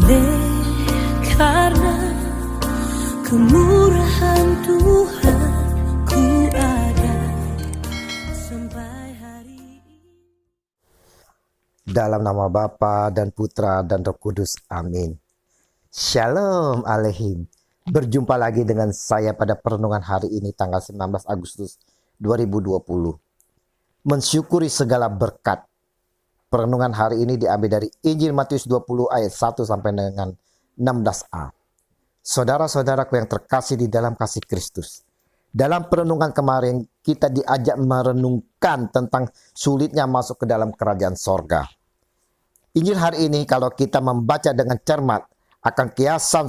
Oleh karena kemurahan Tuhan ku ada sampai hari ini. Dalam nama Bapa dan Putra dan Roh Kudus. Amin. Shalom Aleihim. Berjumpa lagi dengan saya pada perenungan hari ini tanggal 19 Agustus 2020. Mensyukuri segala berkat. Perenungan hari ini diambil dari Injil Matius 20 ayat 1 sampai dengan 16a. Saudara-saudaraku yang terkasih di dalam kasih Kristus. Dalam perenungan kemarin kita diajak merenungkan tentang sulitnya masuk ke dalam kerajaan sorga. Injil hari ini kalau kita membaca dengan cermat akan kiasan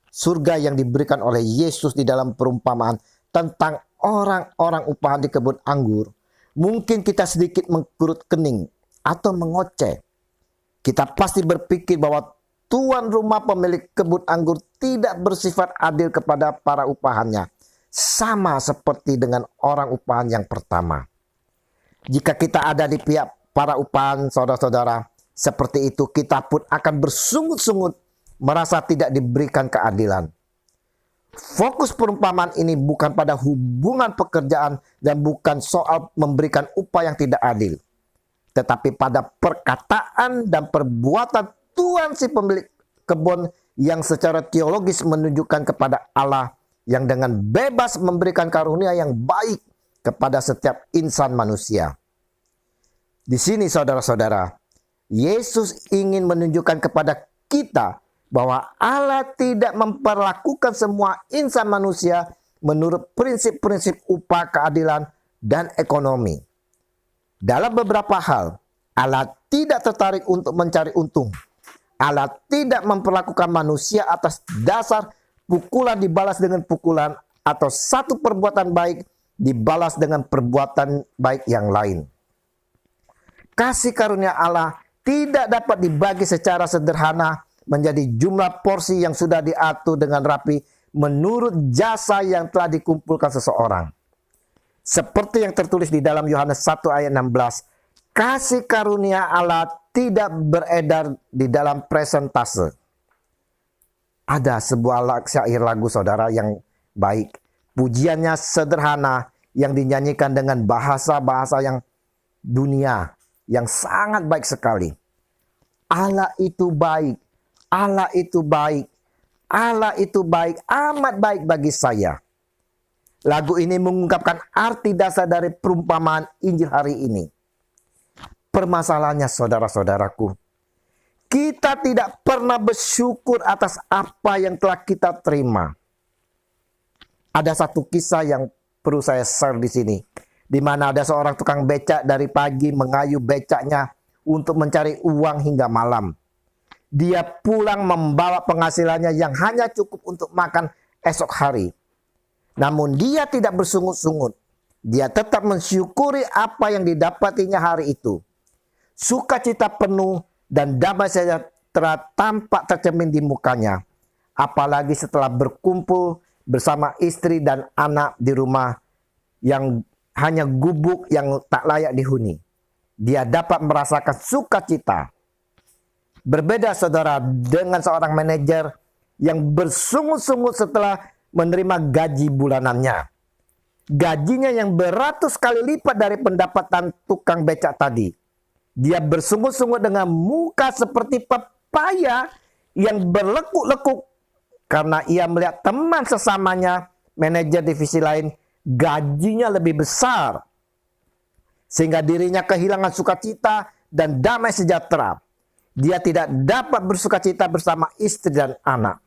surga yang diberikan oleh Yesus di dalam perumpamaan tentang orang-orang upahan di kebun anggur. Mungkin kita sedikit mengkerut kening atau mengoceh. Kita pasti berpikir bahwa tuan rumah pemilik kebun anggur tidak bersifat adil kepada para upahannya, sama seperti dengan orang upahan yang pertama. Jika kita ada di pihak para upahan, saudara-saudara, seperti itu kita pun akan bersungut-sungut merasa tidak diberikan keadilan. Fokus perumpamaan ini bukan pada hubungan pekerjaan dan bukan soal memberikan upah yang tidak adil, tetapi pada perkataan dan perbuatan tuan si pemilik kebun yang secara teologis menunjukkan kepada Allah yang dengan bebas memberikan karunia yang baik kepada setiap insan manusia. Di sini saudara-saudara, Yesus ingin menunjukkan kepada kita bahwa Allah tidak memperlakukan semua insan manusia menurut prinsip-prinsip upah, keadilan, dan ekonomi. Dalam beberapa hal, Allah tidak tertarik untuk mencari untung. Allah tidak memperlakukan manusia atas dasar pukulan dibalas dengan pukulan atau satu perbuatan baik dibalas dengan perbuatan baik yang lain. Kasih karunia Allah tidak dapat dibagi secara sederhana menjadi jumlah porsi yang sudah diatur dengan rapi menurut jasa yang telah dikumpulkan seseorang. Seperti yang tertulis di dalam Yohanes 1 ayat 16, kasih karunia Allah tidak beredar di dalam presentase. Ada sebuah syair lagu saudara yang baik. Pujiannya sederhana yang dinyanyikan dengan bahasa-bahasa yang dunia yang sangat baik sekali. Allah itu baik, Allah itu baik, Allah itu baik, amat baik bagi saya. Lagu ini mengungkapkan arti dasar dari perumpamaan Injil hari ini. Permasalahannya saudara-saudaraku, kita tidak pernah bersyukur atas apa yang telah kita terima. Ada satu kisah yang perlu saya share di sini, di mana ada seorang tukang becak dari pagi mengayuh becaknya untuk mencari uang hingga malam. Dia pulang membawa penghasilannya yang hanya cukup untuk makan esok hari. Namun dia tidak bersungut-sungut. Dia tetap mensyukuri apa yang didapatinya hari itu. Sukacita penuh dan damai sejahtera tampak tercermin di mukanya. Apalagi setelah berkumpul bersama istri dan anak di rumah yang hanya gubuk yang tak layak dihuni. Dia dapat merasakan sukacita. Berbeda saudara dengan seorang manajer yang bersungut-sungut setelah menerima gaji bulanannya. Gajinya yang beratus kali lipat dari pendapatan tukang becak tadi. Dia bersungut-sungut dengan muka seperti pepaya yang berlekuk-lekuk karena ia melihat teman sesamanya, manajer divisi lain, gajinya lebih besar. Sehingga dirinya kehilangan sukacita dan damai sejahtera. Dia tidak dapat bersukacita bersama istri dan anak.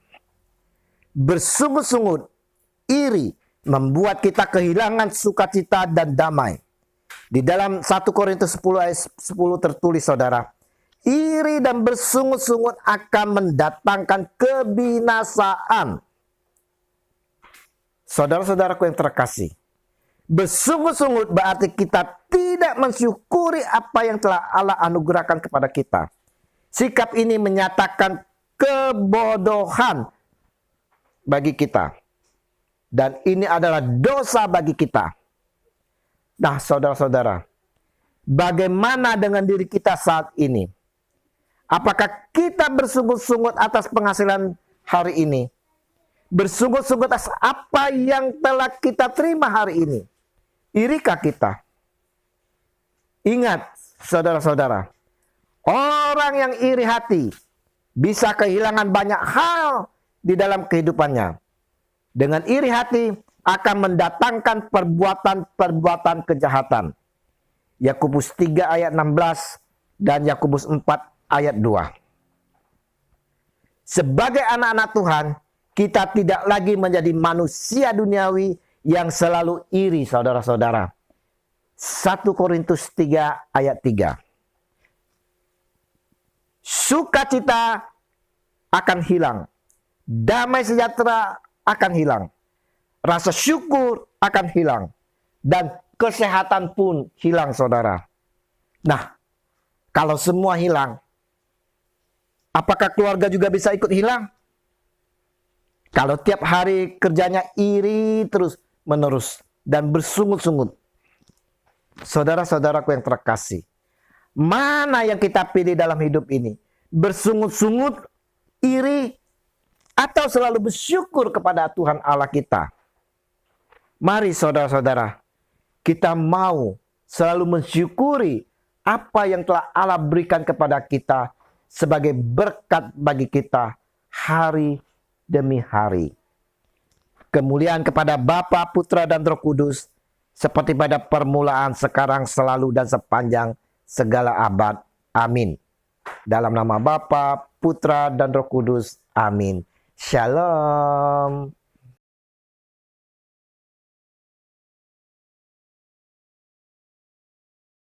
Bersungut-sungut, iri, membuat kita kehilangan sukacita dan damai. Di dalam 1 Korintus 10 ayat 10 tertulis saudara, iri dan bersungut-sungut akan mendatangkan kebinasaan. Saudara-saudaraku yang terkasih, bersungut-sungut berarti kita tidak mensyukuri apa yang telah Allah anugerahkan kepada kita. Sikap ini menyatakan kebodohan bagi kita. Dan ini adalah dosa bagi kita. Nah saudara-saudara, bagaimana dengan diri kita saat ini? Apakah kita bersungut-sungut atas penghasilan hari ini? Bersungut-sungut atas apa yang telah kita terima hari ini? Irikah kita? Ingat, saudara-saudara, orang yang iri hati bisa kehilangan banyak hal di dalam kehidupannya. Dengan iri hati akan mendatangkan perbuatan-perbuatan kejahatan. Yakobus 3 ayat 16 dan Yakobus 4 ayat 2. Sebagai anak-anak Tuhan, kita tidak lagi menjadi manusia duniawi yang selalu iri, saudara-saudara. 1 Korintus 3 ayat 3. Sukacita akan hilang. Damai sejahtera akan hilang. Rasa syukur akan hilang. Dan kesehatan pun hilang, saudara. Nah, kalau semua hilang, apakah keluarga juga bisa ikut hilang? Kalau tiap hari kerjanya iri terus menerus dan bersungut-sungut. Saudara-saudaraku yang terkasih, mana yang kita pilih dalam hidup ini? Bersungut-sungut, iri, atau selalu bersyukur kepada Tuhan Allah kita? Mari saudara-saudara, kita mau selalu mensyukuri apa yang telah Allah berikan kepada kita sebagai berkat bagi kita hari demi hari. Kemuliaan kepada Bapa, Putra, dan Roh Kudus, seperti pada permulaan, sekarang, selalu, dan sepanjang segala abad. Amin. Dalam nama Bapa, Putra, dan Roh Kudus. Amin. Shalom.